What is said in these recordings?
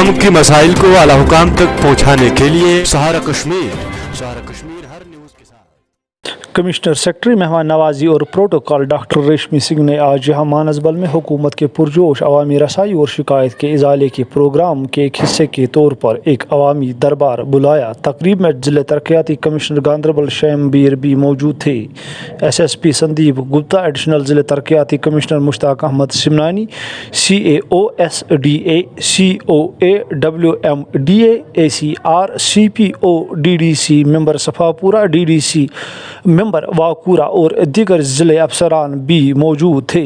आवाम के मसाइल को आला हुकाम तक पहुँचाने के लिए सहारा कश्मीर हर न्यूज़ के साथ। कमिश्नर सेक्रेटरी मेहमान नवाजी और प्रोटोकॉल डॉक्टर रेशमी सिंह ने आज यहाँ मानसबल में हुकूमत के पुरजोश अवामी रसाई और शिकायत के इजाले के प्रोग्राम के एक हिस्से के तौर पर एक अवामी दरबार बुलाया। तकरीब में जिला तरक्याती कमिश्नर गांधरबल शमबीर भी मौजूद थे। SSP संदीप गुप्ता, एडिशनल जिला तरक्याती commissioner Mushtaq Ahmad Simnani, CAO SDA, COA WMDA, ACR, CPO DDC member Safapura, DDC member Wakura और दीगर ज़िले अफसरान भी मौजूद थे।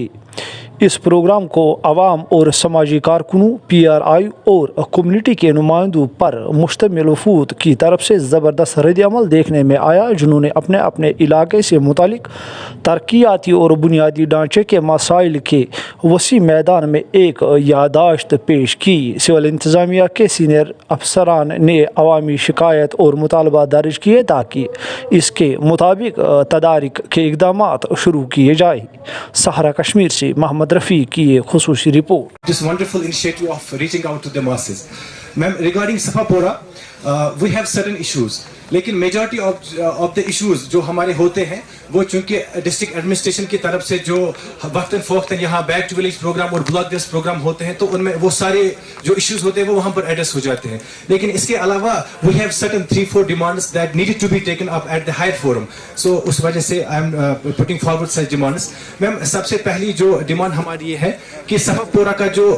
इस प्रोग्राम को आवाम और समाजी कारकुनों, PRI और कम्युनिटी के नुमाइंदों पर मुश्तमिल वफूद की तरफ से ज़बरदस्त रद्द-ए-अमल देखने में आया, जिन्होंने अपने अपने इलाके से मुतालिक तरक्याती और बुनियादी ढांचे के मसाइल के वसी मैदान में एक यादाश्त पेश की। सिविल इंतज़ामिया के सीनियर अफसरान ने अवामी शिकायत और मुतालबा दर्ज किए ताकि इसके मुताबिक तदारीक के इक़दाम शुरू किए जाए। सहारा कश्मीर से मोहम्मद रफ़ी की ये खुसूसी report. This wonderful initiative of reaching out to the masses. Ma'am, regarding Safapura, we have certain issues. लेकिन मेजॉरिटी ऑफ द इश्यूज जो हमारे होते हैं वो चूंकि डिस्ट्रिक्ट एडमिनिस्ट्रेशन की तरफ से जो वक्तन फ़वक्तन यहाँ बैक टू विलेज प्रोग्राम और ब्लॉक बेस्ड प्रोग्राम होते हैं तो उनमें वो सारे जो इश्यूज होते हैं वो वहाँ पर एड्रेस हो जाते हैं। लेकिन इसके अलावा we have certain 3-4 demands that needed to be taken up at the higher forum. So उस वजह से I am putting forward such demands. Ma'am, सबसे पहली जो डिमांड हमारी ये है कि सफापुरा का जो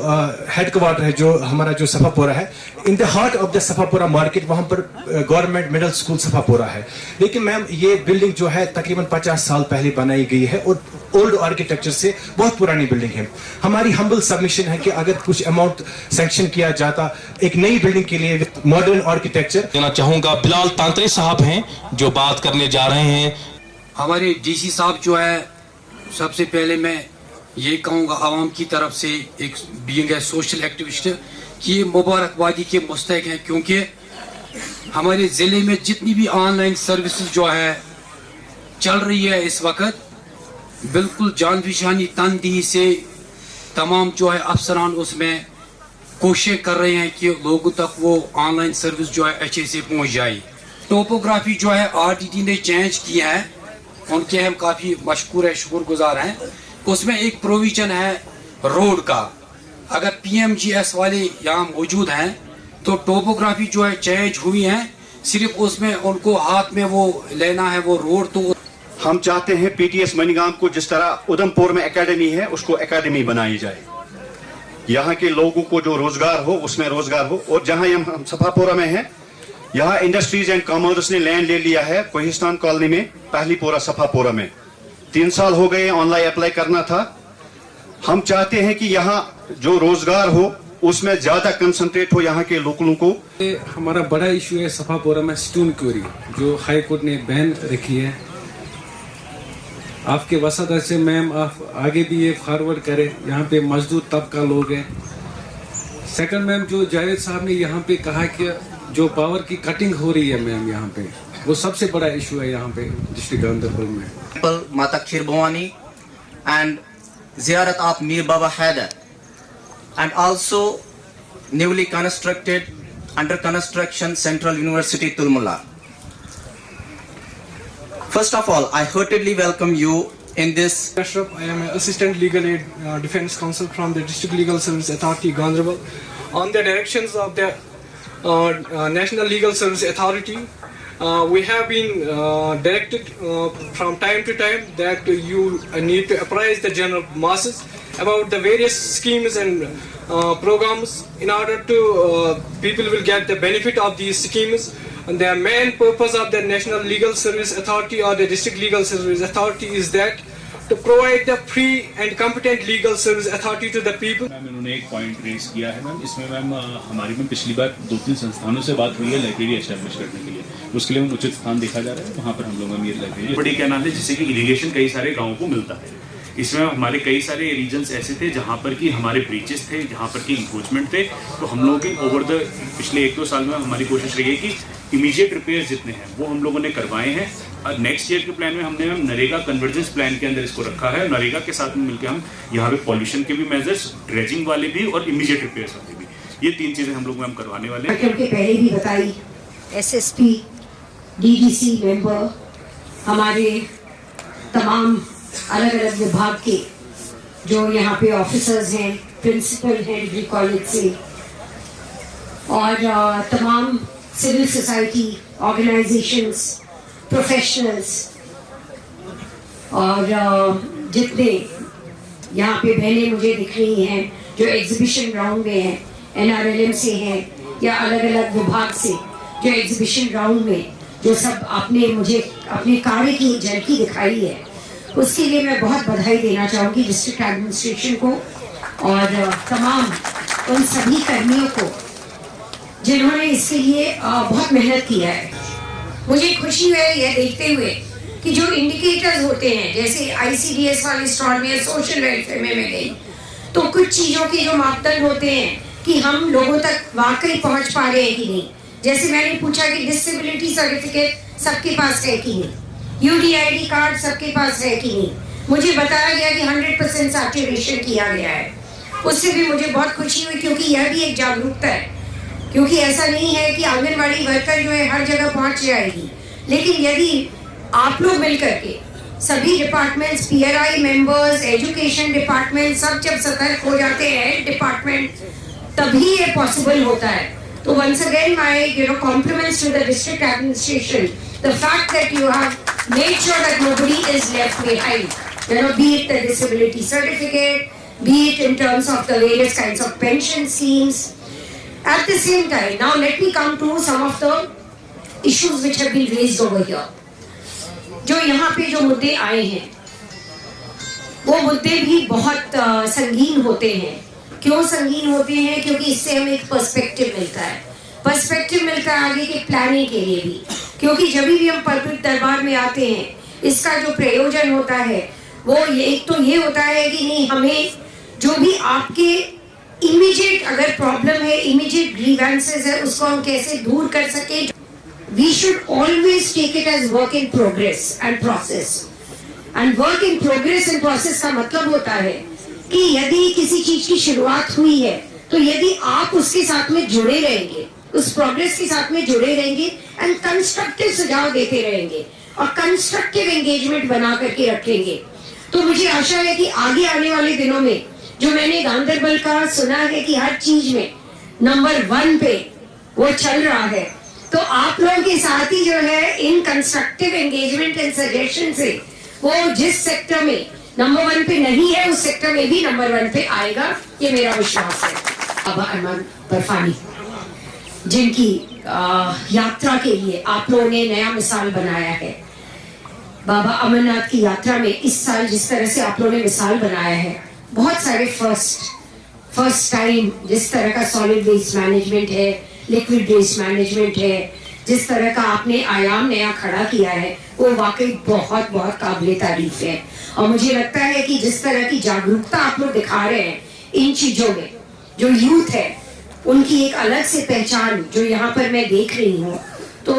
हेड क्वार्टर है, जो हमारा जो सफापुरा है, in the heart of the Safapura market, वहाँ पर गवर्नमेंट मिडिल स्कूल सफापुरा है। लेकिन मैम, ये बिल्डिंग जो है तकरीबन 50 साल पहले बनाई गई है और ओल्ड आर्किटेक्चर से बहुत पुरानी बिल्डिंग है। हमारी हम्बल सबमिशन है कि अगर कुछ अमाउंट सैंक्शन किया जाता एक नई बिल्डिंग के लिए विद मॉडर्न आर्किटेक्चर। देना चाहूंगा बिलाल तांतरे साहब हैं जो बात करने जा रहे हैं। हमारे DC साहब जो है, सबसे पहले मैं ये कहूँगा आवाम की तरफ से एक बीइंग ए सोशल एक्टिविस्ट कि ये मुबारकबादी के मुस्तहिक हैं, क्योंकि हमारे ज़िले में जितनी भी ऑनलाइन सर्विसेज जो है चल रही है इस वक्त, बिल्कुल जान पहचानी तनदीही से तमाम जो है अफसरान उसमें कोशिश कर रहे हैं कि लोगों तक वो ऑनलाइन सर्विस जो है अच्छे से पहुंच जाए। टोपोग्राफी जो है RTT ने चेंज किया है, उनके हम काफ़ी मशकूर है, शुक्रगुजार हैं। उसमें एक प्रोविजन है रोड का। अगर PMGS वाले यहाँ मौजूद हैं तो टोपोग्राफी जो है चेंज हुई है, सिर्फ उसमें उनको हाथ में वो लेना है वो रोड। तो हम चाहते हैं PTS मनीगाम को जिस तरह उधमपुर में एकेडमी है उसको एकेडमी बनाई जाए, यहाँ के लोगों को जो रोजगार हो उसमें रोजगार हो। और जहाँ हम सफापुरा में हैं, यहाँ इंडस्ट्रीज एंड कॉमर्स ने लैंड ले लिया है कोहिस्तान कॉलोनी में, पहली पूरा सफापुरा में 3 साल हो गए, ऑनलाइन अप्लाई करना था। हम चाहते हैं कि यहाँ जो रोजगार हो उसमें ज्यादा कंसंट्रेट हो यहाँ के लोगों को। हमारा बड़ा इशू है सफापुरा में स्टोन क्वेरी, जो हाई कोर्ट ने बैन रखी है। आपके वसादत से मैम आप आगे भी ये फॉरवर्ड करें, यहाँ पे मजदूर तबका लोग हैं। सेकंड मैम, जो जावेद साहब ने यहाँ पे कहा कि जो पावर की कटिंग हो रही है मैम, यहाँ पे वो सबसे बड़ा इशू है यहाँ पे डिस्ट्रिक्ट गांधरबल में। Mata Kheer Bhawani and Ziarat of Mir Baba Haidar and also newly constructed under construction Central University Tulmula. First of all, I heartily welcome you in this. I am an assistant legal aid defense counsel from the District Legal Service Authority Gaunderbal. On the directions of the National Legal Service Authority, we have been directed from time to time that you need to apprise the general masses about the various schemes and programs in order to people will get the benefit of these schemes. And the main purpose of the National Legal Service Authority or the District Legal Service Authority is that to provide the free and competent legal service authority to the people. Ma'am, इन्होंने एक point raise किया है ma'am, इसमें ma'am हमारी में पिछली बार 2-3 संस्थानों से बात हुई है लाइब्रेरी एस्टैब्लिश करने के लिए, उसके लिए हम उचित स्थान देखा जा रहा है, वहाँ पर हम लोग ये लाइब्रेरी बड़ी क्या नाम है जिससे कि इरिगेशन कई सारे गाँवों को मिलता है। इसमें हमारे कई सारे रीजन्स ऐसे थे जहाँ पर कि हमारे ब्रीचेस थे, जहाँ पर कि इंक्रोचमेंट थे। तो हम लोगों की ओवर द पिछले 1-2 साल में हमारी कोशिश रही है कि इमीडिएट रिपेयर्स जितने हैं वो हम लोगों ने करवाए हैं। और नेक्स्ट ईयर के प्लान में हमने नरेगा कन्वर्जेंस प्लान के अंदर इसको रखा है। नरेगा के साथ में मिलकर हम यहाँ पे पॉल्यूशन के भी मेजर्स, ड्रेजिंग वाले भी और इमीडिएट रिपेयर्स वाले भी, ये 3 चीज़ें हम लोग मैम करवाने वाले हैं। क्योंकि पहले भी बताई, एसएसपी, डीडीसी मेंबर, हमारे तमाम अलग अलग विभाग के जो यहाँ पे ऑफिसर्स हैं, प्रिंसिपल हैं डिग्री कॉलेज से, और तमाम सिविल सोसाइटी ऑर्गेनाइजेशंस, प्रोफेशनल्स, और जितने यहाँ पे बहनें मुझे दिख रही हैं जो एग्जीबिशन ग्राउंड में हैं, NRLM से हैं या अलग अलग विभाग से जो एग्जीबिशन ग्राउंड में जो सब आपने मुझे अपने कार्य की झलकी दिखाई है, उसके लिए मैं बहुत बधाई देना चाहूँगी डिस्ट्रिक्ट एडमिनिस्ट्रेशन को और तमाम उन सभी कर्मियों को जिन्होंने इसके लिए बहुत मेहनत किया है। मुझे खुशी है यह देखते हुए कि जो इंडिकेटर्स होते हैं, जैसे ICDS वाले स्टॉल में, सोशल वेलफेयर में मैं गई, तो कुछ चीज़ों के जो मापदंड होते हैं कि हम लोगों तक वाकई पहुंच पा रहे हैं कि नहीं। जैसे मैंने पूछा कि डिसेबिलिटी सर्टिफिकेट सबके पास है कि नहीं, UDID कार्ड सबके पास है कि नहीं। मुझे बताया गया कि 100% सैचुरेशन किया गया है। उससे भी मुझे बहुत खुशी हुई, क्योंकि यह भी एक जागरूकता है। क्योंकि ऐसा नहीं है कि आंगनबाड़ी वर्कर जो है हर जगह पहुंच जाएगी, लेकिन यदि आप लोग मिलकर के सभी departments, PRI members, education department सब जब सतर्क हो जाते हैं डिपार्टमेंट, तभी ये पॉसिबल होता है। तो once again my compliments to the district administration, the fact that you have made sure that nobody is left behind, be it the disability certificate, be it in terms of the various kinds of pension schemes. At the same time, now let me come to some of the issues which have been raised over here. जो यहाँ पे जो मुद्दे आए हैं, वो मुद्दे भी बहुत संगीन होते हैं। क्यों संगीन होते हैं? क्योंकि इससे हमें एक पर्सपेक्टिव मिलता है। पर्सपेक्टिव मिलता है आगे के प्लानिंग के लिए भी, क्योंकि जब भी हम पब्लिक दरबार में आते हैं, इसका जो प्रयोजन होता है वो एक तो ये होता है कि नहीं, हमें जो भी आपके इमीडिएट अगर प्रॉब्लम है, इमीडिएट ग्रीवेंसेस है, उसको हम कैसे दूर कर सके। We should always take it as work in progress and process. And work in progress and process का मतलब होता है कि यदि किसी चीज की शुरुआत हुई है, तो यदि आप उसके साथ में जुड़े रहेंगे, उस प्रोग्रेस के साथ में जुड़े रहेंगे एंड कंस्ट्रक्टिव सुझाव देते रहेंगे और कंस्ट्रक्टिव एंगेजमेंट बना करके रखेंगे, तो मुझे आशा है कि आगे आने वाले दिनों में जो मैंने गांधरबल का सुना है कि हर चीज में नंबर 1 पे वो चल रहा है, तो आप लोगों के साथ ही जो है इन कंस्ट्रक्टिव एंगेजमेंट एंड सजेशन से वो जिस सेक्टर में नंबर 1 पे नहीं है, उस सेक्टर में भी नंबर 1 पे आएगा, ये मेरा विश्वास है। बाबा अरमान बर्फानी, जिनकी यात्रा के लिए आप लोगों ने नया मिसाल बनाया है। बाबा अमरनाथ की यात्रा में इस साल जिस तरह से आप लोगों ने मिसाल बनाया है, बहुत सारे फर्स्ट टाइम जिस तरह का सॉलिड वेस्ट मैनेजमेंट है, लिक्विड वेस्ट मैनेजमेंट है, जिस तरह का आपने आयाम नया खड़ा किया है, वो वाकई बहुत बहुत काबिले तारीफ है। और मुझे लगता है कि जिस तरह की जागरूकता आप लोग दिखा रहे हैं इन चीजों में, जो यूथ है उनकी एक अलग से पहचान जो यहाँ पर मैं देख रही हूँ, तो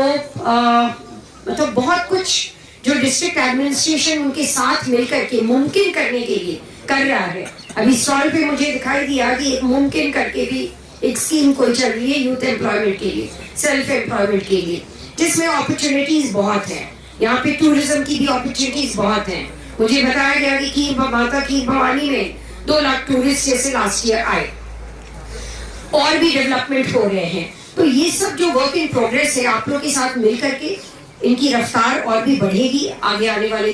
मतलब बहुत कुछ जो डिस्ट्रिक्ट एडमिनिस्ट्रेशन उनके साथ मिलकर के मुमकिन करने के लिए कर रहा है। अभी स्टॉल पे मुझे दिखाई दिया कि एक मुमकिन करके भी एक स्कीम कोई चल रही है यूथ एम्प्लॉयमेंट के लिए, सेल्फ एम्प्लॉयमेंट के लिए, जिसमें अपॉर्चुनिटीज बहुत हैं। यहाँ पे टूरिज्म की भी अपॉर्चुनिटीज बहुत हैं। मुझे बताया गया कि माता खीर भवानी में 2 लाख टूरिस्ट जैसे लास्ट ईयर आए, और भी डेवलपमेंट हो रहे हैं। तो ये सब जो वर्क इन प्रोग्रेस है, आप लोग के साथ मिल करके इनकी रफ्तार और भी बढ़ेगी आगे आने वाले